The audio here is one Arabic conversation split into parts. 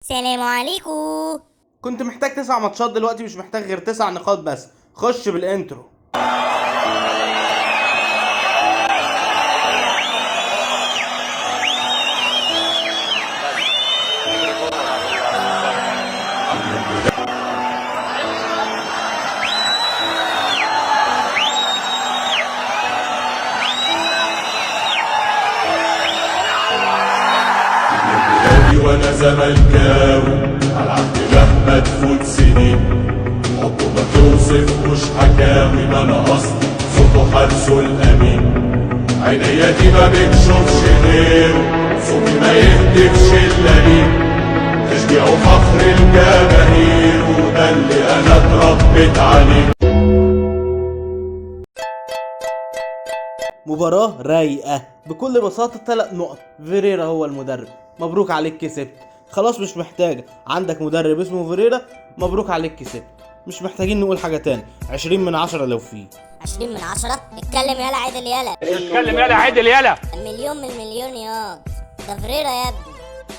سلام عليكم. كنت محتاج 9 ماتشات، دلوقتي مش محتاج غير 9 نقاط بس. خش بالانترو. وانا زملكاوي العب مهما تفوت سنين، حبه ما توصفوش حكاوي، ما انا اصلي صوته حارسه الامين، عينيا دي ما بتشوفش غيره، صوتي ما يهدفش الا ليه، تشجيع وفخر الجماهير وده اللي انا اتربيت عليه. مباراة رايقة بكل بساطة، 3 نقط. فيريرا هو المدرب، مبروك عليك كسبت. خلاص مش محتاجة، عندك مدرب اسمه فيريرا، مبروك عليك كسبت. مش محتاجين نقول حاجة تاني. 20 من 10 لو فيه 20 من 10. اتكلم يالا عدل يالا. اتكلم يالا عدل يالا. مليون من المليون ياض. ده فريرة يا ابني.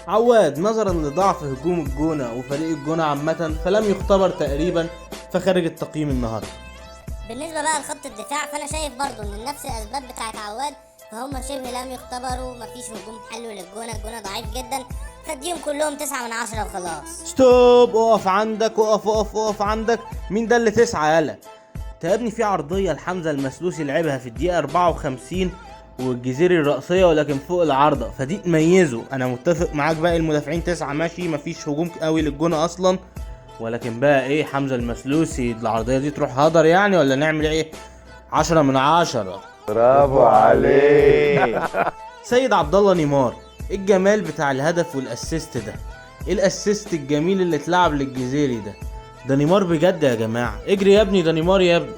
عواد نظرا لضعف هجوم الجونة وفريق الجونة عامة فلم يختبر تقريبا، فخارج التقييم النهاردة. بالنسبة بقى لخط الدفاع فانا شايف برضو ان نفس الاسباب بتاعت عواد، فهم شبه لم يختبروا. مفيش هجوم حلو للجونة، الجونة ضعيف جدا، فاديهم كلهم 9 من 10 وخلاص. ستوب، اقف عندك، اقف عندك. مين ده اللي 9 يالا؟ يا ابني في عرضية لحمزة المسلوسي لعبها في الدقيقة 54 والجزيري الرأسية ولكن فوق العارضة، فدي تميزه. انا متفق معاك، باقي المدافعين 9 ماشي، مفيش هجوم قوي للجونة اصلا، ولكن بقى ايه حمزة المسلوسي العرضية دي تروح هدر يعني، ولا نعمل ايه؟ 10 من 10. برافو عليك. سيد عبد الله نيمار، ايه الجمال بتاع الهدف والاسيست ده؟ ايه الاسيست الجميل اللي اتلعب للجزيري ده نيمار بجد يا جماعة. اجري يا ابني، ده نيمار يا ابني.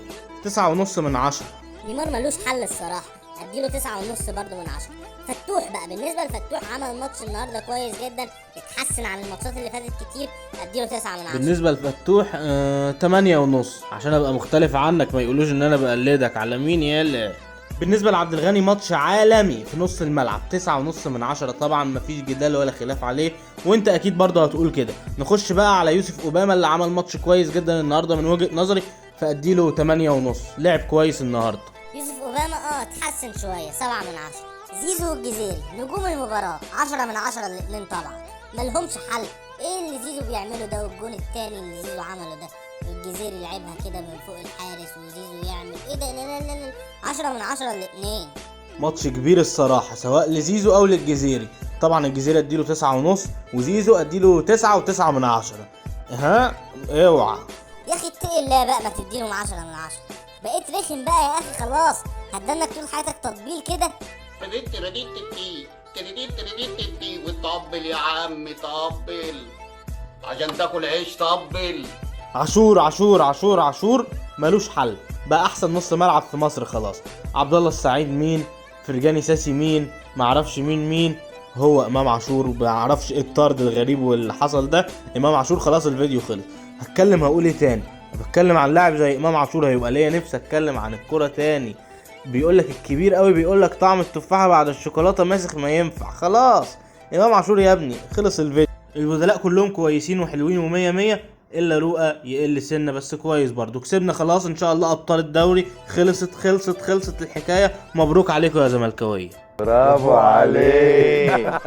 9.5 من 10. نيمار ملوش حل الصراحة، اديله 9.5 برضو من 10. فتوح بقى، بالنسبة لفتوح عمل ماتش النهاردة كويس جدا، اتحسن عن الماتشات اللي فاتت كتير، اديله 9 من 10. بالنسبة لفتوح 8.5 عشان ابقى مختلف عنك، ما يقولوش ان انا بقلدك على مين يالا. بالنسبة لعبد الغني ماتش عالمي في نص الملعب، 9.5 من 10 طبعا، مفيش جدال ولا خلاف عليه، وانت اكيد برضه هتقول كده. نخش بقى على يوسف اوباما اللي عمل ماتش كويس جدا النهارده من وجهة نظري، فاديله 8.5. لعب كويس النهارده. يوسف اوباما اتحسن شوية، 7 من 10. زيزو والجزيري نجوم المباراة، 10 من 10 الاتنين طبعا، ملهمش حل. ايه اللي زيزو بيعمله ده، والجون التاني اللي زيزو عمله ده، والجزيري لعبها كده من فوق الحارس وزيزو يعمل ايه ده. لا 10 من 10 الاتنين. ماتش كبير الصراحة، سواء لزيزو او للجزيري. طبعا الجزيري اديله 9.5 وزيزو اديله 9 من 10. ها اوعى يا اخي اتقي الله بقى، ما تديهم 10 من 10. بقيت رخم بقى يا اخي، خلاص هتدنك طول حياتك تطبيل كده. وطبل يا عم طبل عشان تاكل عيش. طبل. عاشور ملوش حل، بقى احسن نص ملعب في مصر خلاص. عبد الله السعيد مين، فرجاني ساسي مين، معرفش مين. هو امام عاشور، ومعرفش ايه الطرد الغريب واللي حصل ده. امام عاشور خلاص الفيديو خلص. هقول ايه تاني؟ بتكلم عن لاعب زي امام عاشور هيبقى ليا نفسي اتكلم عن الكرة تاني. بيقولك الكبير قوي، بيقولك طعم التفاحة بعد الشوكولاتة ماسخ ما ينفع. خلاص امام عاشور يا ابني، خلص الفيديو. البدلاء كلهم كويسين وحلوين ومية مية، الا رؤى يقل سنة بس كويس برضو. كسبنا خلاص ان شاء الله ابطال الدوري. خلصت الحكاية. مبروك عليكم يا زملكاوية. برافو عليك.